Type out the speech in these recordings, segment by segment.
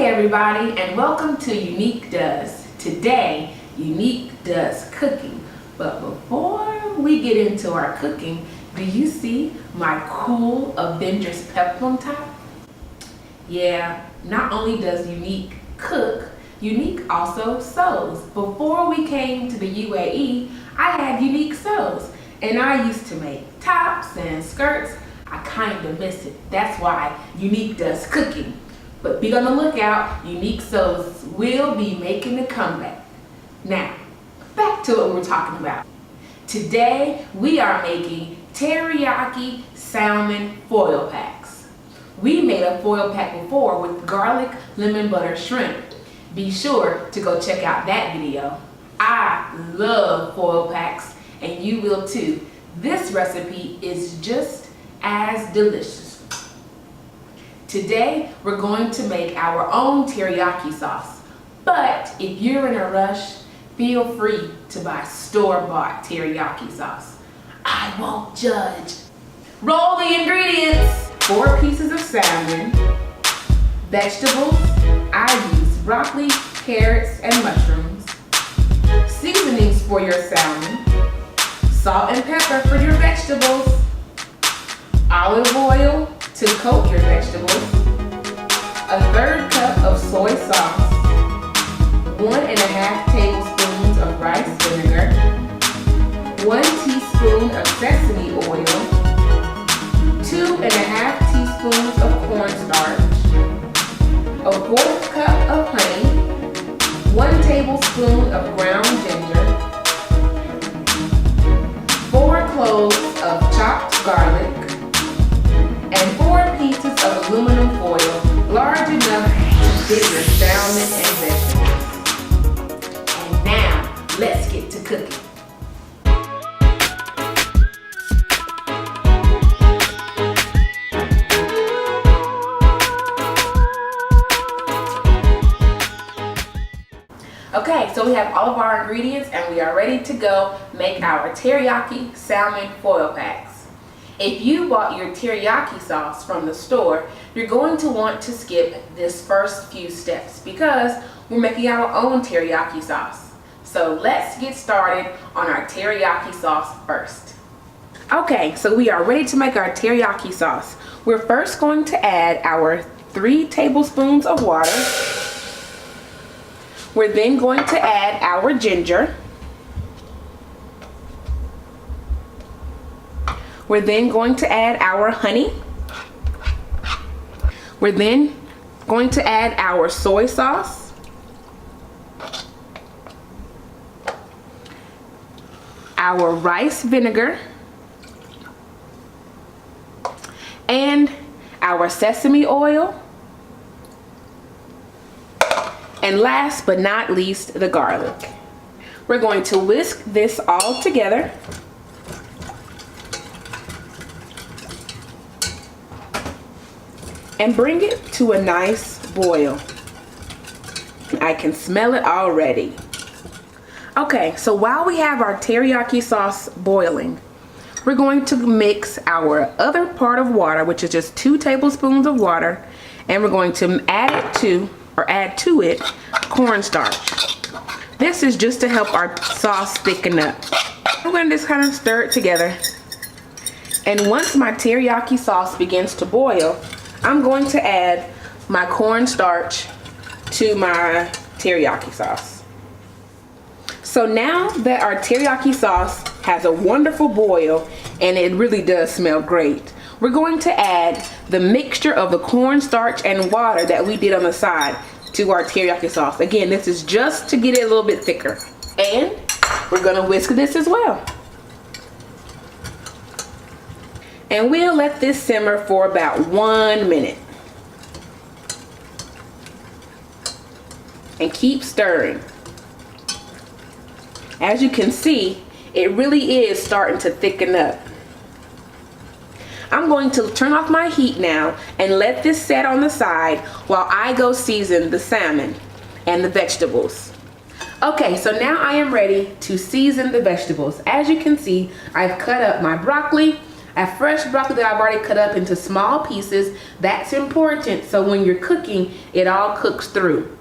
Hey everybody, and welcome to Unique Does. Today, Unique does cooking. But before we get into our cooking, do you see my cool Avengers peplum top? Yeah, not only does Unique cook, Unique also sews. Before we came to the UAE, I had Unique sews, and I used to make tops and skirts. I kind of miss it. That's why Unique does cooking. But be on the lookout, Unique Sews will be making a comeback. Now, back to what we're talking about. Today, we are making teriyaki salmon foil packs. We made a foil pack before with garlic, lemon butter shrimp. Be sure to go check out that video. I love foil packs, and you will too. This recipe is just as delicious. Today, we're going to make our own teriyaki sauce. But if you're in a rush, feel free to buy store-bought teriyaki sauce. I won't judge. Roll the ingredients. 4 pieces of salmon. Vegetables, I use broccoli, carrots, and mushrooms. Seasonings for your salmon. Salt and pepper for your vegetables. Olive oil to coat your vegetables, 1/3 cup of soy sauce, 1½ tablespoons of rice vinegar, 1 teaspoon of sesame oil, 2½ teaspoons of cornstarch, 1/4 cup of honey, 1 tablespoon of ground ginger, 4 cloves of chopped garlic, and 4 pieces of aluminum foil, large enough to fit your salmon and vegetables. And now, let's get to cooking. Okay, so we have all of our ingredients and we are ready to go make our teriyaki salmon foil packs. If you bought your teriyaki sauce from the store, you're going to want to skip this first few steps because we're making our own teriyaki sauce. So let's get started on our teriyaki sauce first. Okay, so we are ready to make our teriyaki sauce. We're first going to add our 3 tablespoons of water. We're then going to add our ginger. We're then going to add our honey. We're then going to add our soy sauce. Our rice vinegar. And our sesame oil. And last but not least, the garlic. We're going to whisk this all together. And bring it to a nice boil. I can smell it already. Okay, so while we have our teriyaki sauce boiling, we're going to mix our other part of water, which is just 2 tablespoons of water, and we're going to add to it cornstarch. This is just to help our sauce thicken up. I'm going to just kind of stir it together. And once my teriyaki sauce begins to boil, I'm going to add my cornstarch to my teriyaki sauce. So now that our teriyaki sauce has a wonderful boil, and it really does smell great, we're going to add the mixture of the cornstarch and water that we did on the side to our teriyaki sauce. Again, this is just to get it a little bit thicker. And we're going to whisk this as well. And we'll let this simmer for about 1 minute. And keep stirring. As you can see, it really is starting to thicken up. I'm going to turn off my heat now and let this set on the side while I go season the salmon and the vegetables. Okay, so now I am ready to season the vegetables. As you can see, I've cut up my broccoli, I have fresh broccoli that I've already cut up into small pieces. That's important, so when you're cooking, it all cooks through.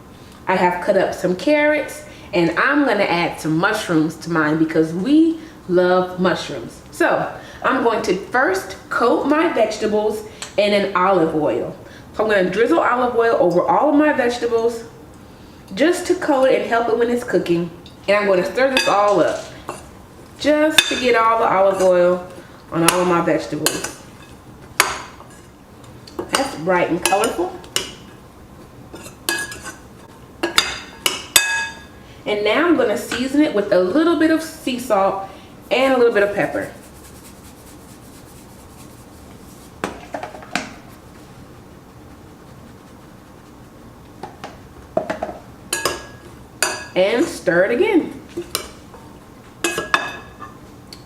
I have cut up some carrots, and I'm gonna add some mushrooms to mine because we love mushrooms. So I'm going to first coat my vegetables in an olive oil. So I'm gonna drizzle olive oil over all of my vegetables just to coat it and help it when it's cooking. And I'm gonna stir this all up just to get all the olive oil on all of my vegetables. That's bright and colorful. And now I'm gonna season it with a little bit of sea salt and a little bit of pepper. And stir it again.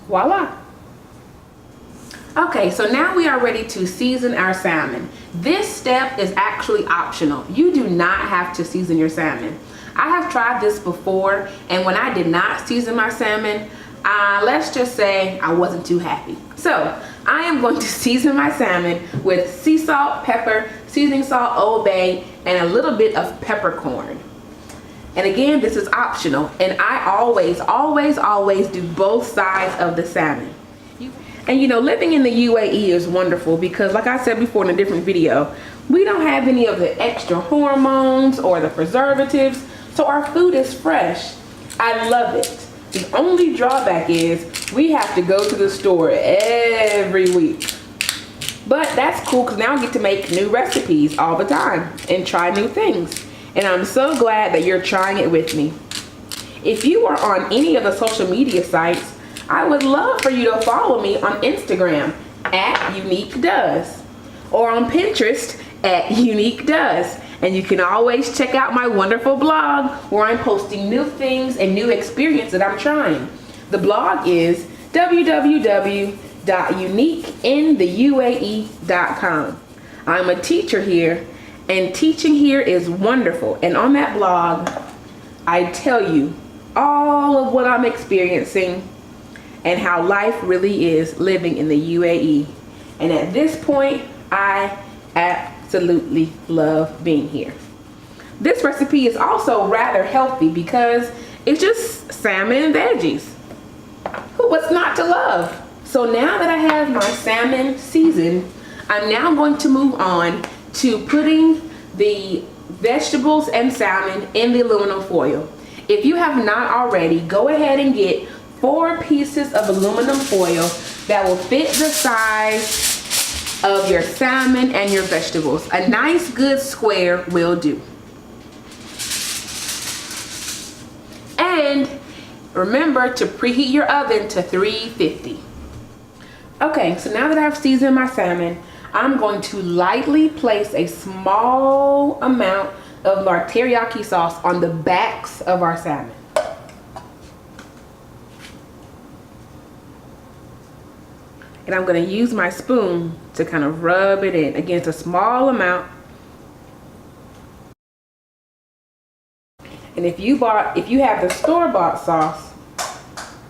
Voila. Okay, so now we are ready to season our salmon. This step is actually optional. You do not have to season your salmon. I have tried this before, and when I did not season my salmon, let's just say I wasn't too happy. So I am going to season my salmon with sea salt, pepper, seasoning salt, Old Bay, and a little bit of peppercorn. And again, this is optional, and I always do both sides of the salmon. And you know, living in the UAE is wonderful because, like I said before in a different video, we don't have any of the extra hormones or the preservatives, so our food is fresh. I love it. The only drawback is we have to go to the store every week. But that's cool because now I get to make new recipes all the time and try new things. And I'm so glad that you're trying it with me. If you are on any of the social media sites, I would love for you to follow me on Instagram at Unique Does or on Pinterest at Unique Does. And you can always check out my wonderful blog where I'm posting new things and new experiences that I'm trying. The blog is www.uniqueintheuae.com. I'm a teacher here, and teaching here is wonderful. And on that blog, I tell you all of what I'm experiencing and how life really is living in the UAE. And at this point, I absolutely love being here. This recipe is also rather healthy because it's just salmon and veggies. What's not to love? So now that I have my salmon seasoned, I'm now going to move on to putting the vegetables and salmon in the aluminum foil. If you have not already, go ahead and get 4 pieces of aluminum foil that will fit the size of your salmon and your vegetables. A nice good square will do. And remember to preheat your oven to 350. Okay, so now that I've seasoned my salmon, I'm going to lightly place a small amount of our teriyaki sauce on the backs of our salmon. And I'm going to use my spoon to kind of rub it in. Again, it's a small amount. And if you have the store-bought sauce,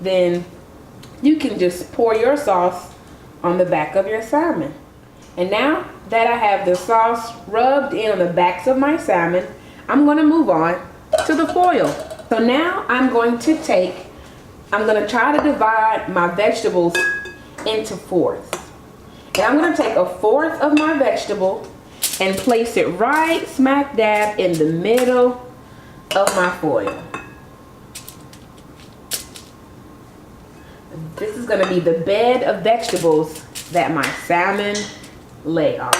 then you can just pour your sauce on the back of your salmon. And now that I have the sauce rubbed in on the backs of my salmon, I'm going to move on to the foil. So now I'm going to try to divide my vegetables into fourths. And I'm going to take 1/4 of my vegetable and place it right smack dab in the middle of my foil. This is going to be the bed of vegetables that my salmon lay on.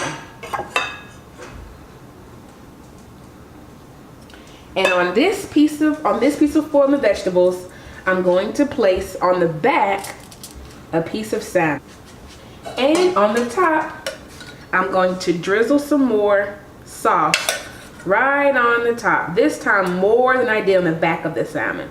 And on this piece of foil of vegetables, I'm going to place on the back a piece of salmon. And on the top, I'm going to drizzle some more sauce right on the top. This time more than I did on the back of the salmon.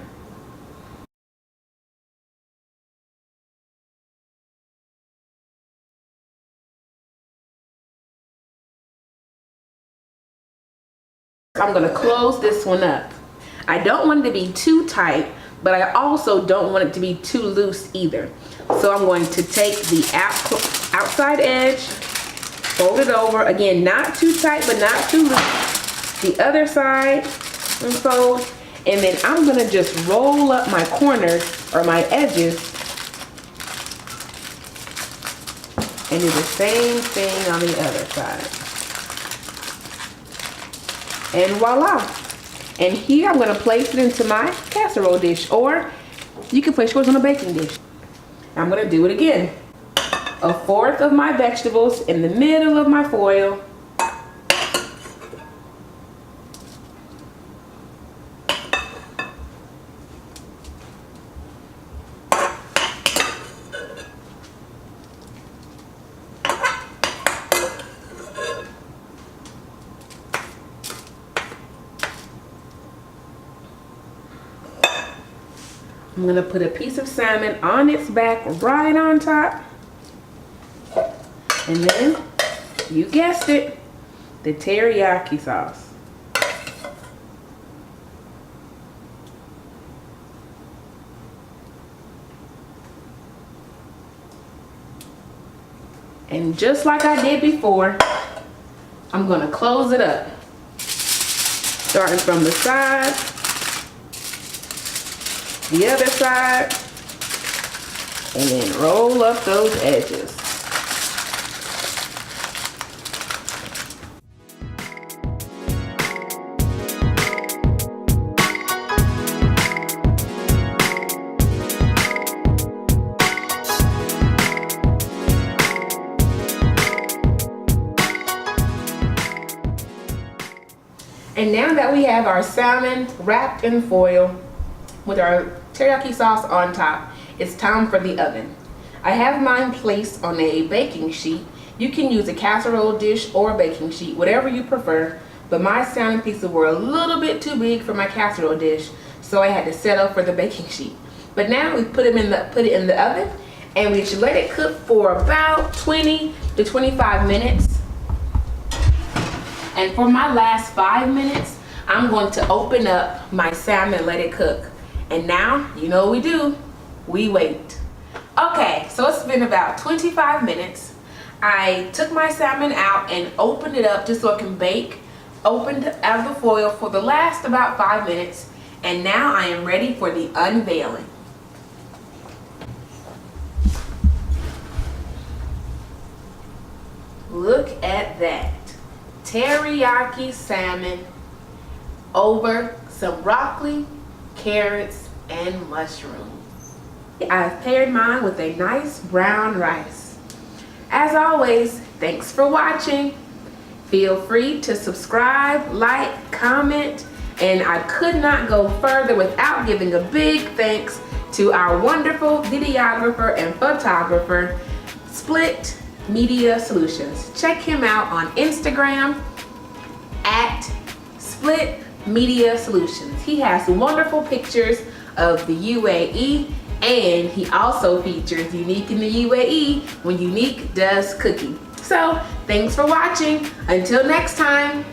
I'm going to close this one up. I don't want it to be too tight, but I also don't want it to be too loose either. So I'm going to take the outside edge, fold it over. Again, not too tight, but not too loose. The other side, and fold. And then I'm gonna just roll up my corners or my edges and do the same thing on the other side. And voila. And here I'm gonna place it into my casserole dish, or you can place yours on a baking dish. I'm gonna do it again. 1/4 of my vegetables in the middle of my foil. I'm gonna put a piece of salmon on its back right on top. And then, you guessed it, the teriyaki sauce. And just like I did before, I'm gonna close it up. Starting from the side, the other side, and then roll up those edges. And now that we have our salmon wrapped in foil with our teriyaki sauce on top, it's time for the oven. I have mine placed on a baking sheet. You can use a casserole dish or a baking sheet, whatever you prefer, but my salmon pieces were a little bit too big for my casserole dish, so I had to settle for the baking sheet. But now we put it in the oven, and we should let it cook for about 20 to 25 minutes. And for my last 5 minutes, I'm going to open up my salmon and let it cook. And now, you know what we do, we wait. Okay, so it's been about 25 minutes. I took my salmon out and opened it up just so it can bake. Opened out of the foil for the last about 5 minutes. And now I am ready for the unveiling. Look at that. Teriyaki salmon over some broccoli, carrots, and mushrooms. I've paired mine with a nice brown rice. As always, thanks for watching. Feel free to subscribe, like, comment, and I could not go further without giving a big thanks to our wonderful videographer and photographer, Split Media Solutions. Check him out on Instagram at Split Media Solutions. He has wonderful pictures of the UAE, and he also features Unique in the UAE when Unique does cooking. So thanks for watching. Until next time.